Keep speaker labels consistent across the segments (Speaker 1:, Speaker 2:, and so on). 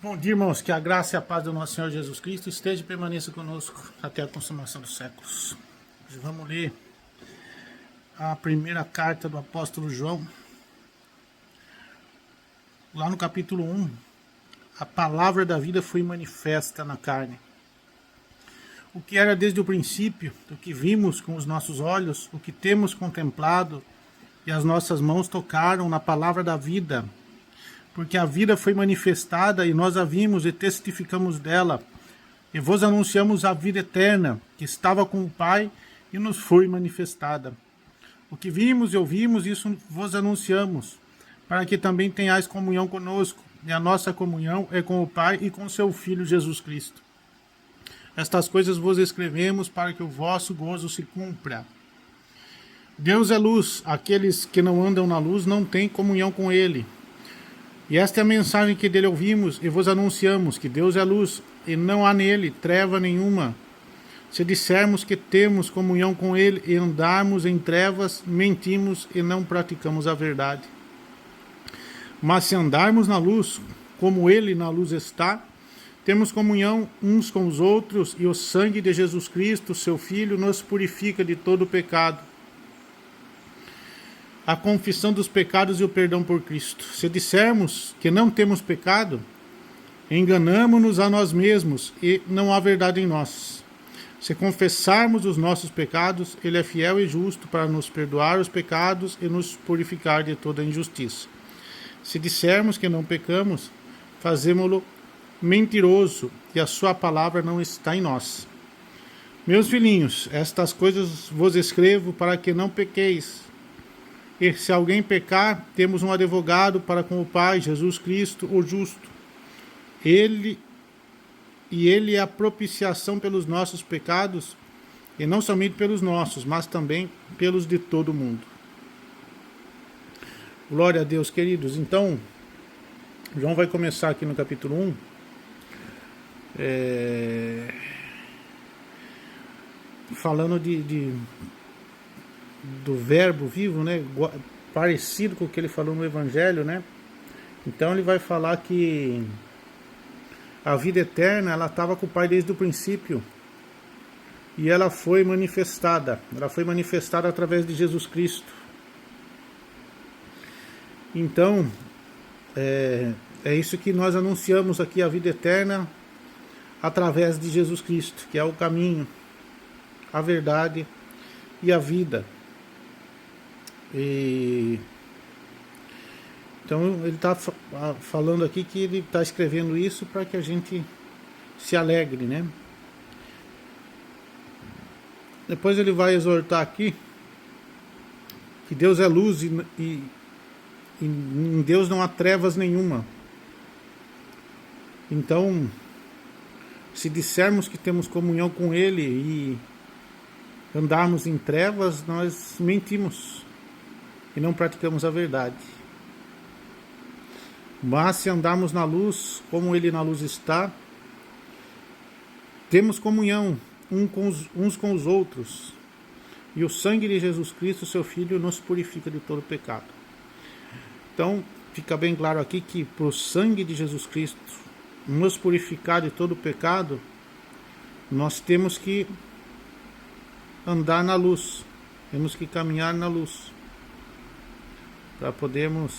Speaker 1: Bom dia, irmãos, que a graça e a paz do nosso Senhor Jesus Cristo esteja e permaneça conosco até a consumação dos séculos. Hoje vamos ler a primeira carta do apóstolo João, lá no capítulo 1. A palavra da vida foi manifesta na carne. O que era desde o princípio, o que vimos com os nossos olhos, o que temos contemplado e as nossas mãos tocaram na palavra da vida, porque a vida foi manifestada e nós a vimos e testificamos dela, e vos anunciamos a vida eterna, que estava com o Pai e nos foi manifestada. O que vimos e ouvimos, isso vos anunciamos, para que também tenhais comunhão conosco, e a nossa comunhão é com o Pai e com seu Filho Jesus Cristo. Estas coisas vos escrevemos para que o vosso gozo se cumpra. Deus é luz, aqueles que não andam na luz não têm comunhão com ele. E esta é a mensagem que dele ouvimos e vos anunciamos, que Deus é luz, e não há nele treva nenhuma. Se dissermos que temos comunhão com ele e andarmos em trevas, mentimos e não praticamos a verdade. Mas se andarmos na luz, como ele na luz está, temos comunhão uns com os outros, e o sangue de Jesus Cristo, seu Filho, nos purifica de todo o pecado. A confissão dos pecados e o perdão por Cristo. Se dissermos que não temos pecado, enganamo-nos a nós mesmos e não há verdade em nós. Se confessarmos os nossos pecados, ele é fiel e justo para nos perdoar os pecados e nos purificar de toda injustiça. Se dissermos que não pecamos, fazemo-lo mentiroso e a sua palavra não está em nós. Meus filhinhos, estas coisas vos escrevo para que não pequeis. E se alguém pecar, temos um advogado para com o Pai, Jesus Cristo, o justo. Ele é a propiciação pelos nossos pecados, e não somente pelos nossos, mas também pelos de todo mundo. Glória a Deus, queridos. Então, João vai começar aqui no capítulo 1. Falando do verbo vivo, né? Parecido com o que ele falou no Evangelho, né? Então ele vai falar que a vida eterna, ela estava com o Pai desde o princípio, e ela foi manifestada através de Jesus Cristo. Então é isso que nós anunciamos aqui, a vida eterna através de Jesus Cristo, que é o caminho, a verdade e a vida. Então ele está falando aqui que ele está escrevendo isso para que a gente se alegre, né? Depois ele vai exortar aqui que Deus é luz e em Deus não há trevas nenhuma. Então, se dissermos que temos comunhão com ele e andarmos em trevas, nós mentimos e não praticamos a verdade. Mas se andarmos na luz, como ele na luz está, temos comunhão uns com os outros, e o sangue de Jesus Cristo, seu Filho, nos purifica de todo pecado. Então, fica bem claro aqui que para o sangue de Jesus Cristo nos purificar de todo pecado, nós temos que andar na luz, temos que caminhar na luz, para podermos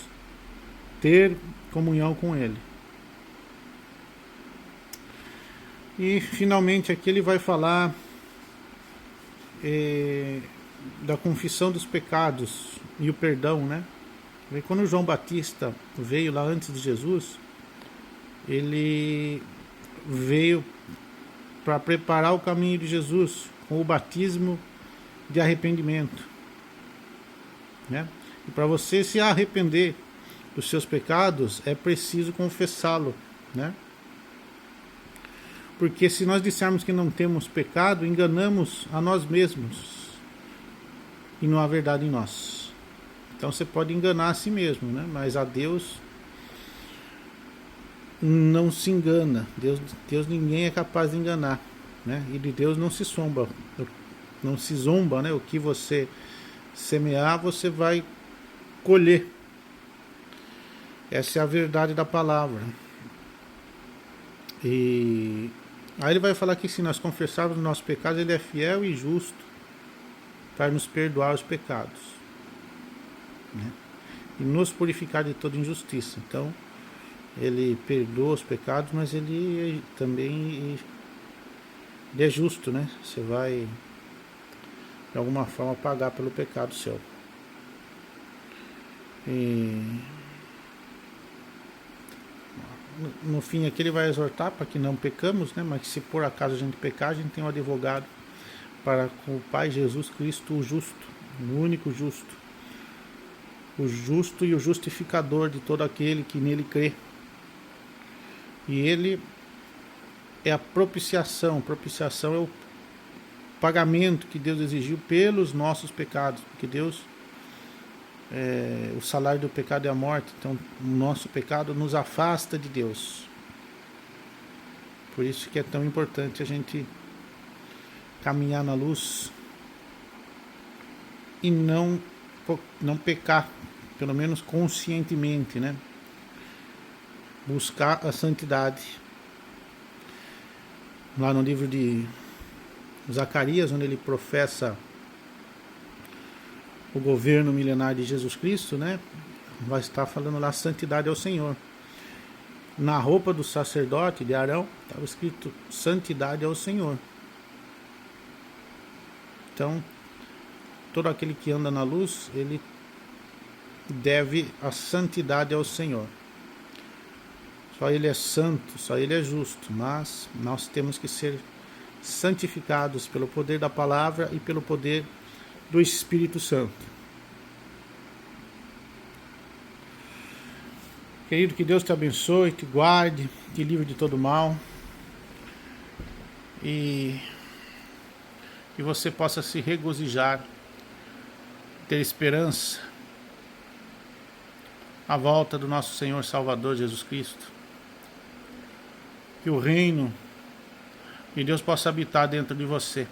Speaker 1: ter comunhão com ele. E finalmente aqui ele vai falar da confissão dos pecados e o perdão, né? E quando João Batista veio lá antes de Jesus, ele veio para preparar o caminho de Jesus com o batismo de arrependimento, né? E para você se arrepender dos seus pecados, é preciso confessá-lo, né? Porque se nós dissermos que não temos pecado, enganamos a nós mesmos e não há verdade em nós. Então você pode enganar a si mesmo, né? Mas a Deus não se engana. Deus ninguém é capaz de enganar, né? E de Deus não se zomba, né? O que você semear, você vai colher. Essa é a verdade da palavra. E aí ele vai falar que se nós confessarmos os nossos pecados, ele é fiel e justo para nos perdoar os pecados, né? E nos purificar de toda injustiça. Então, ele perdoa os pecados, mas ele também ele é justo, né? Você vai de alguma forma pagar pelo pecado seu. E no fim aqui ele vai exortar para que não pecamos, né? Mas que se por acaso a gente pecar, a gente tem um advogado para com o Pai, Jesus Cristo, o justo, o único justo, o justo e o justificador de todo aquele que nele crê. E ele é a propiciação. Propiciação é o pagamento que Deus exigiu pelos nossos pecados, porque Deus, o salário do pecado é a morte. Então o nosso pecado nos afasta de Deus. Por isso que é tão importante a gente caminhar na luz e não pecar, pelo menos conscientemente, né? Buscar a santidade. Lá no livro de Zacarias, onde ele professa o governo milenar de Jesus Cristo, né? Vai estar falando lá santidade ao Senhor. Na roupa do sacerdote de Arão estava escrito santidade ao Senhor. Então, todo aquele que anda na luz, ele deve a santidade ao Senhor. Só ele é santo, só ele é justo, mas nós temos que ser santificados pelo poder da palavra e pelo poder do Espírito Santo. Querido, que Deus te abençoe, te guarde, te livre de todo mal e que você possa se regozijar, ter esperança à volta do nosso Senhor Salvador Jesus Cristo. Que o reino de Deus possa habitar dentro de você.